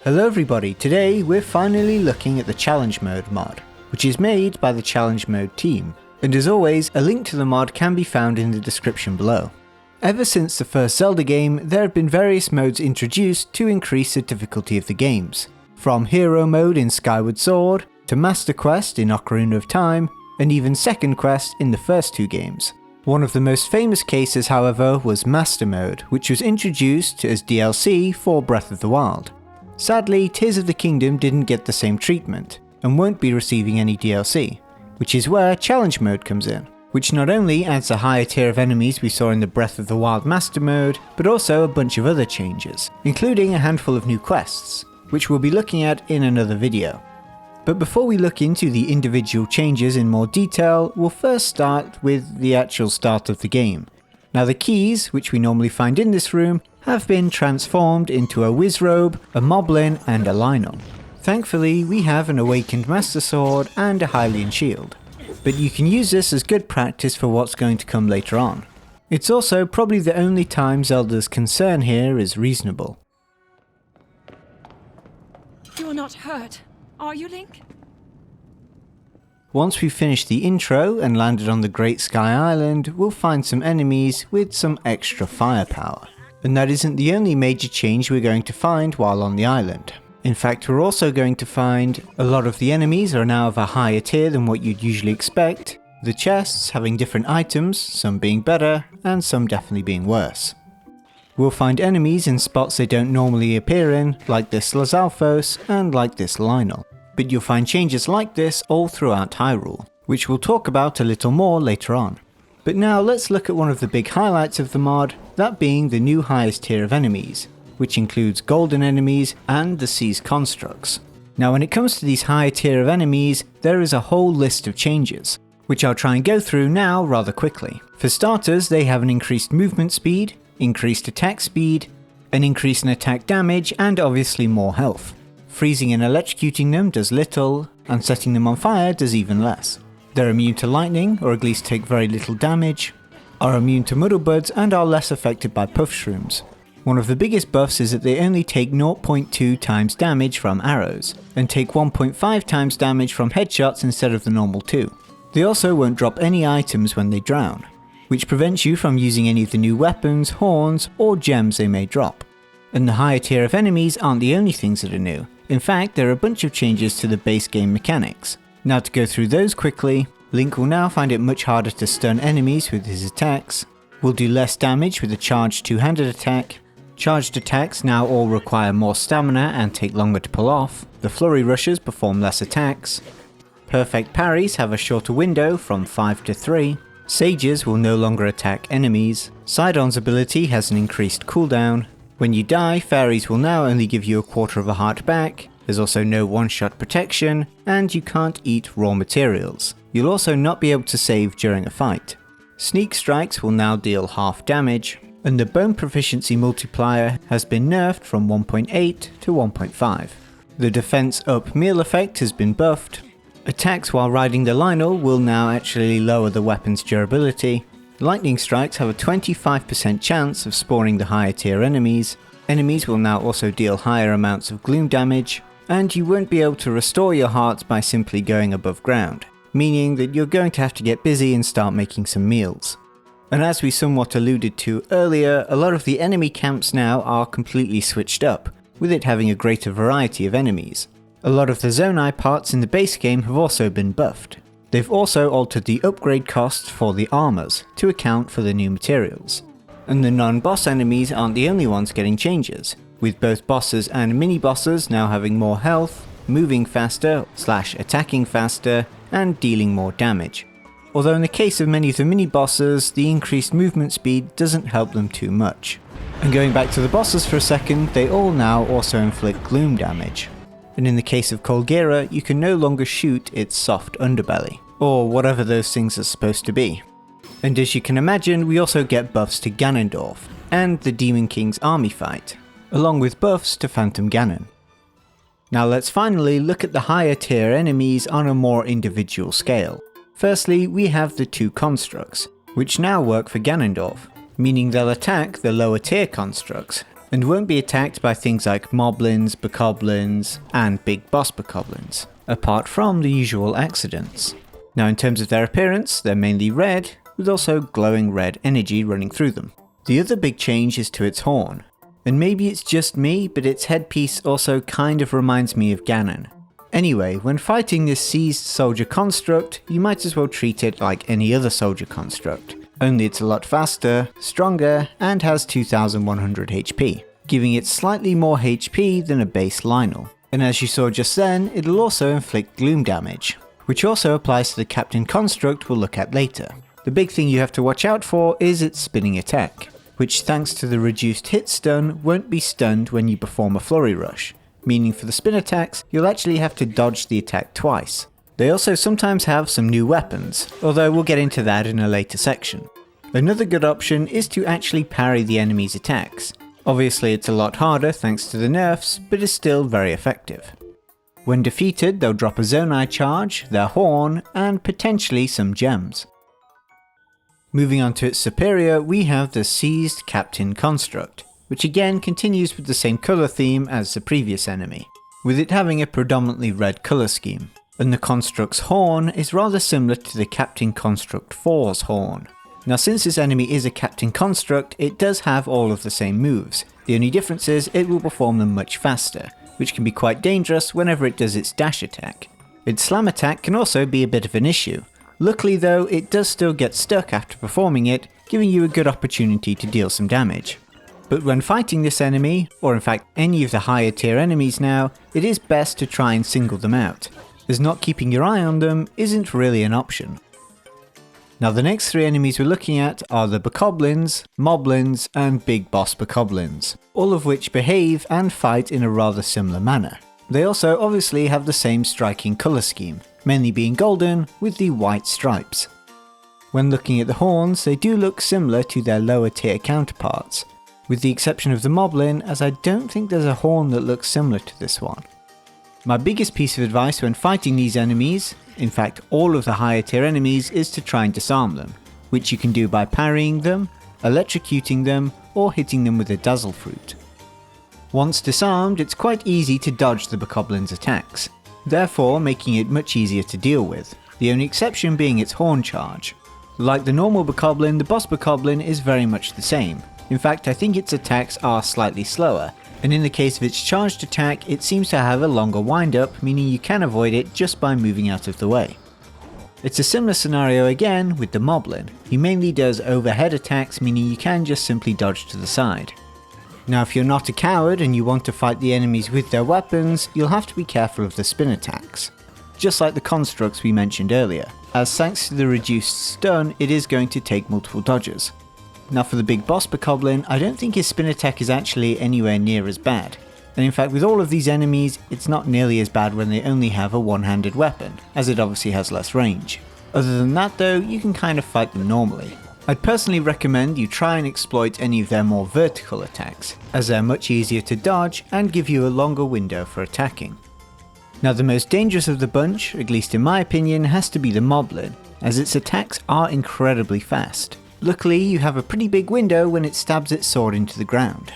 Hello everybody, today we're finally looking at the Challenge Mode mod, which is made by the Challenge Mode team, and as always, a link to the mod can be found in the description below. Ever since the first Zelda game, there have been various modes introduced to increase the difficulty of the games, from Hero Mode in Skyward Sword, to Master Quest in Ocarina of Time, and even Second Quest in the first two games. One of the most famous cases, however, was Master Mode, which was introduced as DLC for Breath of the Wild. Sadly, Tears of the Kingdom didn't get the same treatment, and won't be receiving any DLC, which is where Challenge Mode comes in, which not only adds a higher tier of enemies we saw in the Breath of the Wild Master Mode, but also a bunch of other changes, including a handful of new quests, which we'll be looking at in another video. But before we look into the individual changes in more detail, we'll first start with the actual start of the game. Now the keys, which we normally find in this room, have been transformed into a Wizrobe, a Moblin and a Lynel. Thankfully we have an Awakened Master Sword and a Hylian Shield, but you can use this as good practice for what's going to come later on. It's also probably the only time Zelda's concern here is reasonable. You are not hurt, are you, Link? Once we've finished the intro and landed on the Great Sky Island, we'll find some enemies with some extra firepower. And that isn't the only major change we're going to find while on the island. In fact, we're also going to find a lot of the enemies are now of a higher tier than what you'd usually expect, the chests having different items, some being better and some definitely being worse. We'll find enemies in spots they don't normally appear in, like this Lizalfos and like this Lynel. But you'll find changes like this all throughout Hyrule, which we'll talk about a little more later on. But now let's look at one of the big highlights of the mod, that being the new highest tier of enemies, which includes golden enemies and the Sea's constructs. Now when it comes to these higher tier of enemies, there is a whole list of changes, which I'll try and go through now rather quickly. For starters, they have an increased movement speed, increased attack speed, an increase in attack damage, and obviously more health. Freezing and electrocuting them does little, and setting them on fire does even less. They're immune to lightning, or at least take very little damage, are immune to muddlebuds, and are less affected by puff shrooms. One of the biggest buffs is that they only take 0.2 times damage from arrows, and take 1.5 times damage from headshots instead of the normal 2. They also won't drop any items when they drown, which prevents you from using any of the new weapons, horns, or gems they may drop. And the higher tier of enemies aren't the only things that are new. In fact, there are a bunch of changes to the base game mechanics. Now to go through those quickly, Link will now find it much harder to stun enemies with his attacks, will do less damage with a charged two-handed attack, charged attacks now all require more stamina and take longer to pull off, the flurry rushes perform less attacks, perfect parries have a shorter window from 5 to 3, sages will no longer attack enemies, Sidon's ability has an increased cooldown, when you die, fairies will now only give you a quarter of a heart back, there's also no one-shot protection, and you can't eat raw materials. You'll also not be able to save during a fight. Sneak strikes will now deal half damage, and the bone proficiency multiplier has been nerfed from 1.8 to 1.5. The defense up meal effect has been buffed. Attacks while riding the Lynel will now actually lower the weapon's durability. Lightning strikes have a 25% chance of spawning the higher tier enemies. Enemies will now also deal higher amounts of gloom damage, and you won't be able to restore your hearts by simply going above ground, meaning that you're going to have to get busy and start making some meals. And as we somewhat alluded to earlier, a lot of the enemy camps now are completely switched up, with it having a greater variety of enemies. A lot of the Zonai parts in the base game have also been buffed. They've also altered the upgrade costs for the armors to account for the new materials. And the non-boss enemies aren't the only ones getting changes, with both bosses and mini-bosses now having more health, moving faster / attacking faster, and dealing more damage. Although in the case of many of the mini-bosses, the increased movement speed doesn't help them too much. And going back to the bosses for a second, they all now also inflict gloom damage. And in the case of Colgera, you can no longer shoot its soft underbelly, or whatever those things are supposed to be. And as you can imagine, we also get buffs to Ganondorf, and the Demon King's army fight, along with buffs to Phantom Ganon. Now let's finally look at the higher tier enemies on a more individual scale. Firstly, we have the two constructs, which now work for Ganondorf, meaning they'll attack the lower tier constructs, and won't be attacked by things like Moblins, Bokoblins, and big boss Bokoblins, apart from the usual accidents. Now in terms of their appearance, they're mainly red, with also glowing red energy running through them. The other big change is to its horn, and maybe it's just me, but its headpiece also kind of reminds me of Ganon. Anyway, when fighting this seized soldier construct, you might as well treat it like any other soldier construct, only it's a lot faster, stronger, and has 2100 HP, giving it slightly more HP than a base Lynel. And as you saw just then, it'll also inflict gloom damage, which also applies to the Captain construct we'll look at later. The big thing you have to watch out for is its spinning attack, which thanks to the reduced hit stun won't be stunned when you perform a flurry rush, meaning for the spin attacks you'll actually have to dodge the attack twice. They also sometimes have some new weapons, although we'll get into that in a later section. Another good option is to actually parry the enemy's attacks. Obviously it's a lot harder thanks to the nerfs, but is still very effective. When defeated, they'll drop a Zonai charge, their horn, and potentially some gems. Moving on to its superior, we have the Seized Captain construct, which again continues with the same colour theme as the previous enemy, with it having a predominantly red colour scheme. And the construct's horn is rather similar to the Captain Construct 4's horn. Now since this enemy is a Captain Construct, it does have all of the same moves. The only difference is it will perform them much faster, which can be quite dangerous whenever it does its dash attack. Its slam attack can also be a bit of an issue. Luckily though, it does still get stuck after performing it, giving you a good opportunity to deal some damage. But when fighting this enemy, or in fact any of the higher tier enemies now, it is best to try and single them out, as not keeping your eye on them isn't really an option. Now the next three enemies we're looking at are the Bokoblins, Moblins, and Big Boss Bokoblins, all of which behave and fight in a rather similar manner. They also obviously have the same striking colour scheme, mainly being golden with the white stripes. When looking at the horns, they do look similar to their lower tier counterparts, with the exception of the Moblin, as I don't think there's a horn that looks similar to this one. My biggest piece of advice when fighting these enemies, in fact all of the higher tier enemies, is to try and disarm them, which you can do by parrying them, electrocuting them, or hitting them with a dazzle fruit. Once disarmed, it's quite easy to dodge the Bokoblin's attacks, therefore making it much easier to deal with, the only exception being its horn charge. Like the normal Bokoblin, the boss Bokoblin is very much the same. In fact, I think its attacks are slightly slower, and in the case of its charged attack, it seems to have a longer wind-up, meaning you can avoid it just by moving out of the way. It's a similar scenario again with the Moblin. He mainly does overhead attacks, meaning you can just simply dodge to the side. Now if you're not a coward and you want to fight the enemies with their weapons, you'll have to be careful of the spin attacks, just like the constructs we mentioned earlier, as thanks to the reduced stun it is going to take multiple dodges. Now for the big boss Bokoblin, I don't think his spin attack is actually anywhere near as bad. And in fact with all of these enemies, it's not nearly as bad when they only have a one-handed weapon, as it obviously has less range. Other than that though, you can kind of fight them normally. I'd personally recommend you try and exploit any of their more vertical attacks, as they're much easier to dodge and give you a longer window for attacking. Now the most dangerous of the bunch, at least in my opinion, has to be the Moblin, as its attacks are incredibly fast. Luckily, you have a pretty big window when it stabs its sword into the ground.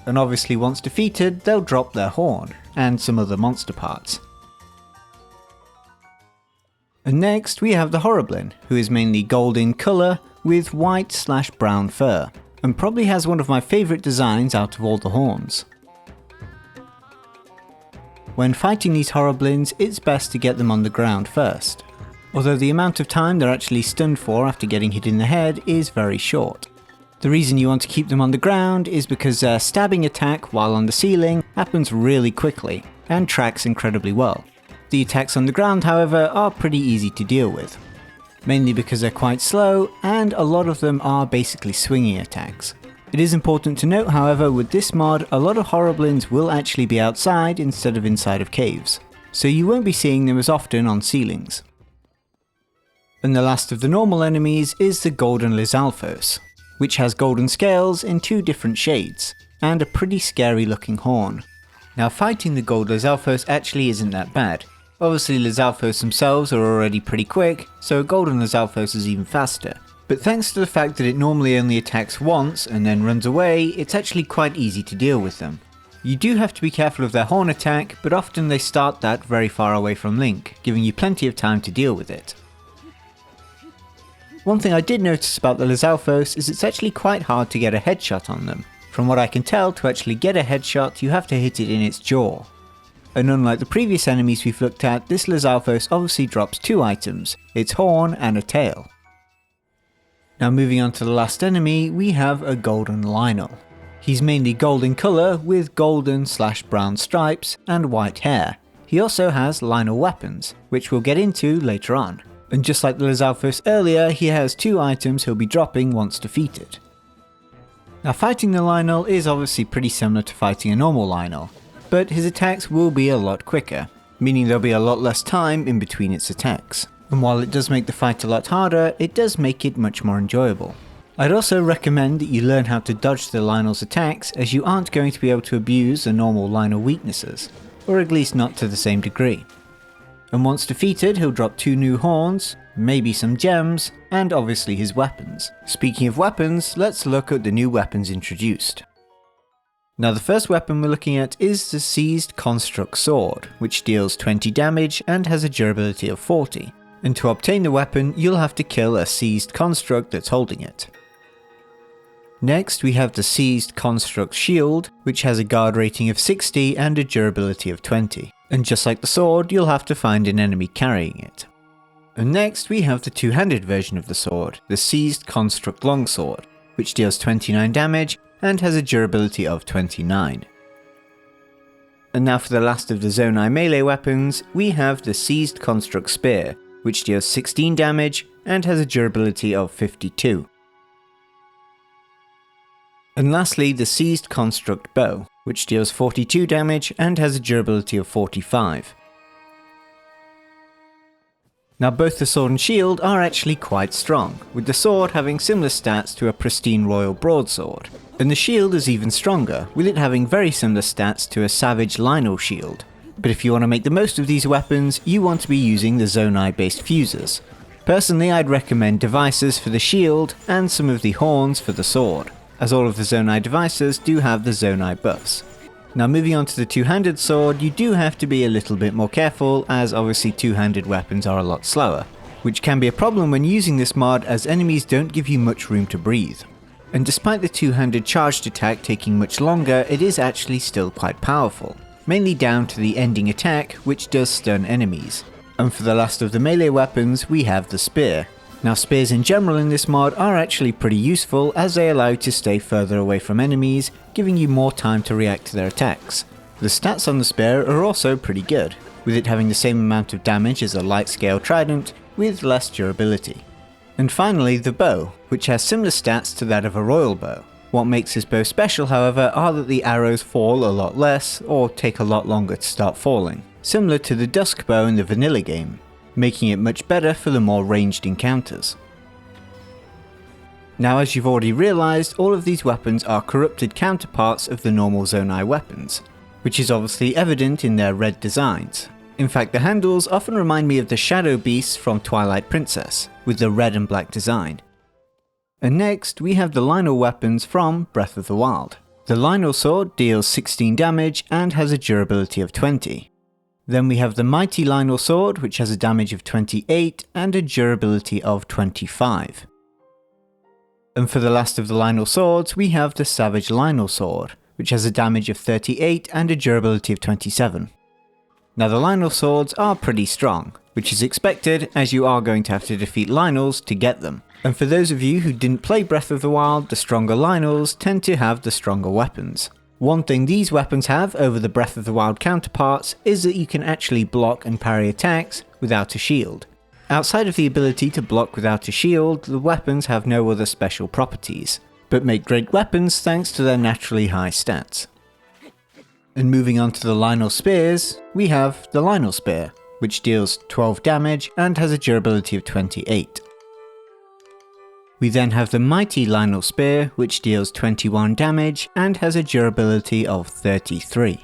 And obviously once defeated, they'll drop their horn, and some other monster parts. And next we have the Horriblin, who is mainly gold in colour with white/brown fur, and probably has one of my favourite designs out of all the horns. When fighting these Horriblins, it's best to get them on the ground first, although the amount of time they're actually stunned for after getting hit in the head is very short. The reason you want to keep them on the ground is because their stabbing attack while on the ceiling happens really quickly and tracks incredibly well. The attacks on the ground however are pretty easy to deal with, mainly because they're quite slow and a lot of them are basically swinging attacks. It is important to note however, with this mod a lot of Horriblins will actually be outside instead of inside of caves, so you won't be seeing them as often on ceilings. And the last of the normal enemies is the golden Lizalfos, which has golden scales in two different shades, and a pretty scary looking horn. Now fighting the gold Lizalfos actually isn't that bad. Obviously Lizalfos themselves are already pretty quick, so a golden Lizalfos is even faster. But thanks to the fact that it normally only attacks once and then runs away, it's actually quite easy to deal with them. You do have to be careful of their horn attack, but often they start that very far away from Link, giving you plenty of time to deal with it. One thing I did notice about the Lizalfos is it's actually quite hard to get a headshot on them. From what I can tell, to actually get a headshot you have to hit it in its jaw. And unlike the previous enemies we've looked at, this Lizalfos obviously drops 2 items, its horn and a tail. Now moving on to the last enemy, we have a golden Lynel. He's mainly gold in colour with golden/brown stripes and white hair. He also has Lynel Weapons, which we'll get into later on. And just like the Lizalfos earlier, he has 2 items he'll be dropping once defeated. Now fighting the Lynel is obviously pretty similar to fighting a normal Lynel, but his attacks will be a lot quicker, meaning there'll be a lot less time in between its attacks. And while it does make the fight a lot harder, it does make it much more enjoyable. I'd also recommend that you learn how to dodge the Lynel's attacks, as you aren't going to be able to abuse the normal Lynel weaknesses, or at least not to the same degree. And once defeated, he'll drop 2 new horns, maybe some gems, and obviously his weapons. Speaking of weapons, let's look at the new weapons introduced. Now the first weapon we're looking at is the Seized Construct Sword, which deals 20 damage and has a durability of 40. And to obtain the weapon, you'll have to kill a seized construct that's holding it. Next we have the Seized Construct Shield, which has a guard rating of 60 and a durability of 20. And just like the sword, you'll have to find an enemy carrying it. And next we have the two-handed version of the sword, the Seized Construct Longsword, which deals 29 damage and has a durability of 29. And now for the last of the Zonai melee weapons, we have the Seized Construct Spear, which deals 16 damage and has a durability of 52. And lastly, the Seized Construct Bow, which deals 42 damage and has a durability of 45. Now both the sword and shield are actually quite strong, with the sword having similar stats to a pristine royal broadsword, and the shield is even stronger, with it having very similar stats to a savage Lynel shield. But if you want to make the most of these weapons, you want to be using the Zonai based fusers. Personally, I'd recommend devices for the shield and some of the horns for the sword, as all of the Zonai devices do have the Zonai buffs. Now moving on to the two-handed sword, you do have to be a little bit more careful, as obviously two-handed weapons are a lot slower, which can be a problem when using this mod, as enemies don't give you much room to breathe. And despite the two-handed charged attack taking much longer, it is actually still quite powerful, mainly down to the ending attack, which does stun enemies. And for the last of the melee weapons, we have the spear. Now spears in general in this mod are actually pretty useful, as they allow you to stay further away from enemies, giving you more time to react to their attacks. The stats on the spear are also pretty good, with it having the same amount of damage as a light scale trident, with less durability. And finally the bow, which has similar stats to that of a royal bow. What makes this bow special, however, are that the arrows fall a lot less, or take a lot longer to start falling, similar to the dusk bow in the vanilla game, making it much better for the more ranged encounters. Now, as you've already realised, all of these weapons are corrupted counterparts of the normal Zonai weapons, which is obviously evident in their red designs. In fact, the handles often remind me of the shadow beasts from Twilight Princess, with the red and black design. And next, we have the Lynel weapons from Breath of the Wild. The Lynel sword deals 16 damage and has a durability of 20. Then we have the Mighty Lynel sword, which has a damage of 28 and a durability of 25. And for the last of the Lynel swords, we have the Savage Lynel sword, which has a damage of 38 and a durability of 27. Now the Lynel swords are pretty strong, which is expected, as you are going to have to defeat Lynels to get them. And for those of you who didn't play Breath of the Wild, the stronger Lynels tend to have the stronger weapons. One thing these weapons have over the Breath of the Wild counterparts is that you can actually block and parry attacks without a shield. Outside of the ability to block without a shield, the weapons have no other special properties, but make great weapons thanks to their naturally high stats. And moving on to the Lynel spears, we have the Lynel spear, which deals 12 damage and has a durability of 28. We then have the Mighty Lynel spear, which deals 21 damage and has a durability of 33.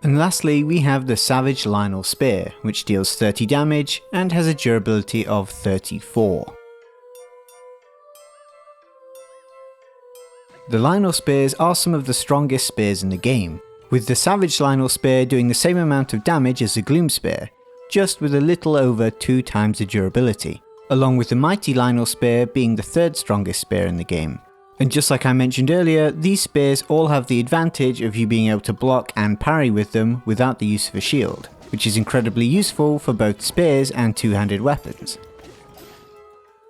And lastly, we have the Savage Lynel Spear, which deals 30 damage and has a durability of 34. The Lynel Spears are some of the strongest spears in the game, with the Savage Lynel Spear doing the same amount of damage as the Gloom Spear, just with a little over 2 times the durability, along with the Mighty Lynel Spear being the third strongest spear in the game. And just like I mentioned earlier, these spears all have the advantage of you being able to block and parry with them without the use of a shield, which is incredibly useful for both spears and two-handed weapons.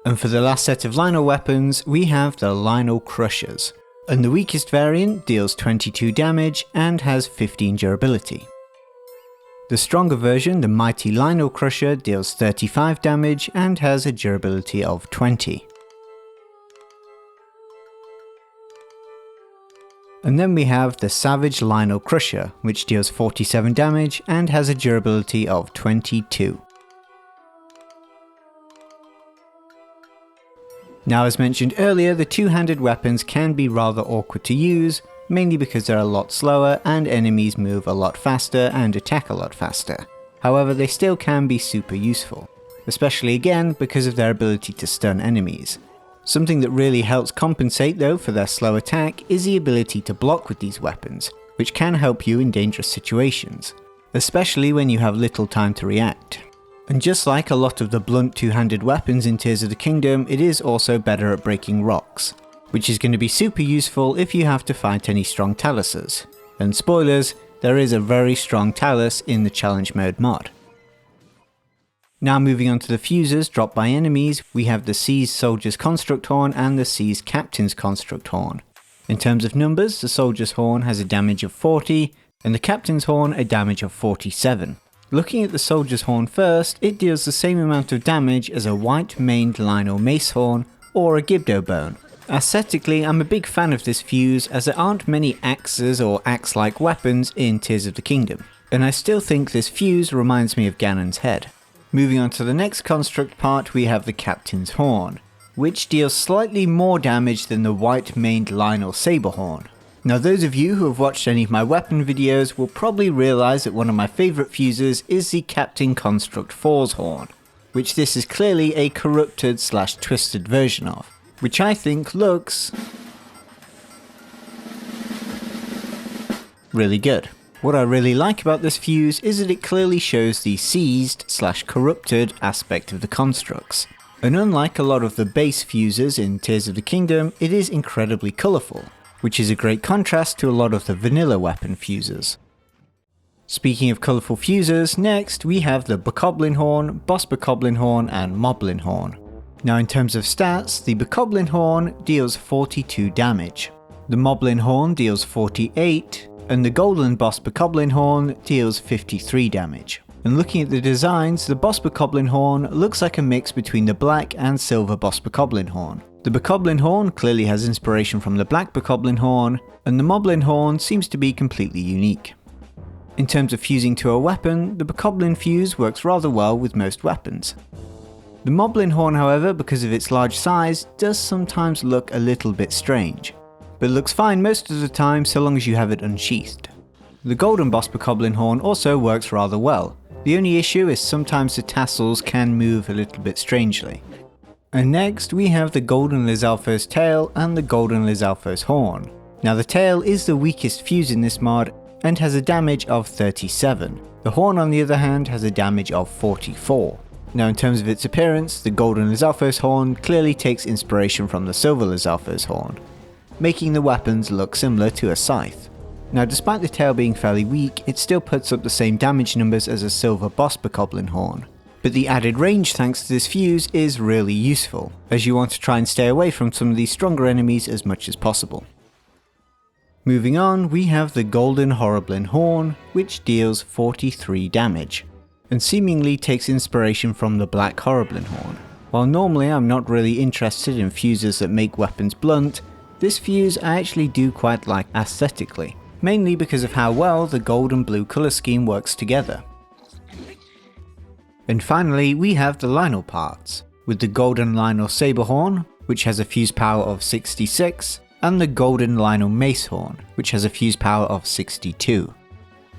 And for the last set of Lynel weapons, we have the Lynel Crushers, and the weakest variant deals 22 damage and has 15 durability. The stronger version, the Mighty Lynel Crusher, deals 35 damage and has a durability of 20. And then we have the Savage Lynel Crusher, which deals 47 damage and has a durability of 22. Now, as mentioned earlier, the two-handed weapons can be rather awkward to use, mainly because they're a lot slower and enemies move a lot faster and attack a lot faster. However, they still can be super useful, especially again because of their ability to stun enemies. Something that really helps compensate though for their slow attack is the ability to block with these weapons, which can help you in dangerous situations, especially when you have little time to react. And just like a lot of the blunt two-handed weapons in Tears of the Kingdom, it is also better at breaking rocks, which is going to be super useful if you have to fight any strong taluses. And spoilers, there is a very strong talus in the challenge mode mod. Now moving on to the fuses dropped by enemies, we have the Sea's Soldier's Construct Horn and the Sea's Captain's Construct Horn. In terms of numbers, the Soldier's Horn has a damage of 40, and the Captain's Horn a damage of 47. Looking at the Soldier's Horn first, it deals the same amount of damage as a white-maned Lynel Mace Horn or a Gibdo Bone. Aesthetically, I'm a big fan of this fuse as there aren't many axes or axe-like weapons in Tears of the Kingdom, and I still think this fuse reminds me of Ganon's head. Moving on to the next construct part, we have the Captain's Horn, which deals slightly more damage than the white-maned Lynel Saber Horn. Now those of you who have watched any of my weapon videos will probably realise that one of my favourite fuses is the Captain Construct 4's Horn, which this is clearly a corrupted / twisted version of, which I think looks really good. What I really like about this fuse is that it clearly shows the seized / corrupted aspect of the constructs. And unlike a lot of the base fuses in Tears of the Kingdom, it is incredibly colourful, which is a great contrast to a lot of the vanilla weapon fuses. Speaking of colourful fuses, next we have the Bokoblin Horn, Boss Bokoblin Horn and Moblin Horn. Now in terms of stats, the Bokoblin Horn deals 42 damage, the Moblin Horn deals 48, and the Golden Boss Bokoblin Horn deals 53 damage. And looking at the designs, the Boss Bokoblin Horn looks like a mix between the black and silver Boss Bokoblin Horn. The Bokoblin Horn clearly has inspiration from the black Bokoblin Horn, and the Moblin Horn seems to be completely unique. In terms of fusing to a weapon, the Bokoblin fuse works rather well with most weapons. The Moblin Horn, however, because of its large size, does sometimes look a little bit strange, but looks fine most of the time so long as you have it unsheathed. The Golden Boss Bokoblin Horn also works rather well. The only issue is sometimes the tassels can move a little bit strangely. And next we have the Golden Lizalfos Tail and the Golden Lizalfos Horn. Now the tail is the weakest fuse in this mod and has a damage of 37. The horn on the other hand has a damage of 44. Now in terms of its appearance, the Golden Lizalfos Horn clearly takes inspiration from the Silver Lizalfos Horn, making the weapons look similar to a scythe. Now despite the tail being fairly weak, it still puts up the same damage numbers as a Silver Boss Bokoblin Horn. But the added range thanks to this fuse is really useful, as you want to try and stay away from some of these stronger enemies as much as possible. Moving on, we have the Golden Horriblin Horn, which deals 43 damage, and seemingly takes inspiration from the Black Horriblin Horn. While normally I'm not really interested in fuses that make weapons blunt, this fuse I actually do quite like aesthetically, mainly because of how well the gold and blue colour scheme works together. And finally we have the Lynel parts, with the Golden Lynel Saber Horn, which has a fuse power of 66, and the Golden Lynel Mace Horn, which has a fuse power of 62.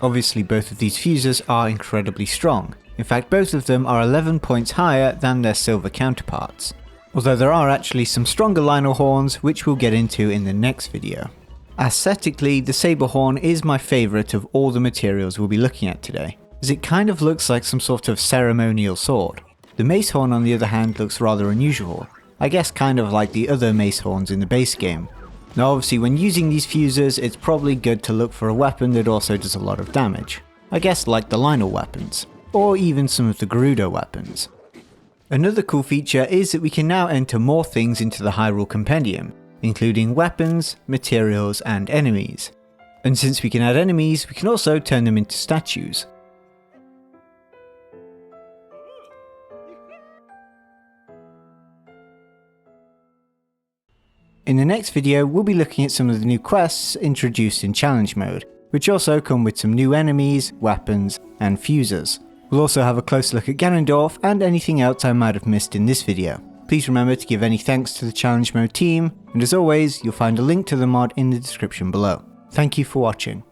Obviously both of these fuses are incredibly strong. In fact, both of them are 11 points higher than their silver counterparts. Although there are actually some stronger Lynel horns, which we'll get into in the next video. Aesthetically, the saber horn is my favourite of all the materials we'll be looking at today, as it kind of looks like some sort of ceremonial sword. The mace horn on the other hand looks rather unusual, I guess kind of like the other mace horns in the base game. Now obviously when using these fuses it's probably good to look for a weapon that also does a lot of damage, I guess like the Lynel Weapons, or even some of the Gerudo weapons. Another cool feature is that we can now enter more things into the Hyrule Compendium, including weapons, materials and enemies. And since we can add enemies, we can also turn them into statues. In the next video, we'll be looking at some of the new quests introduced in challenge mode, which also come with some new enemies, weapons, and fuses. We'll also have a close look at Ganondorf and anything else I might have missed in this video. Please remember to give any thanks to the challenge mode team, and as always, you'll find a link to the mod in the description below. Thank you for watching.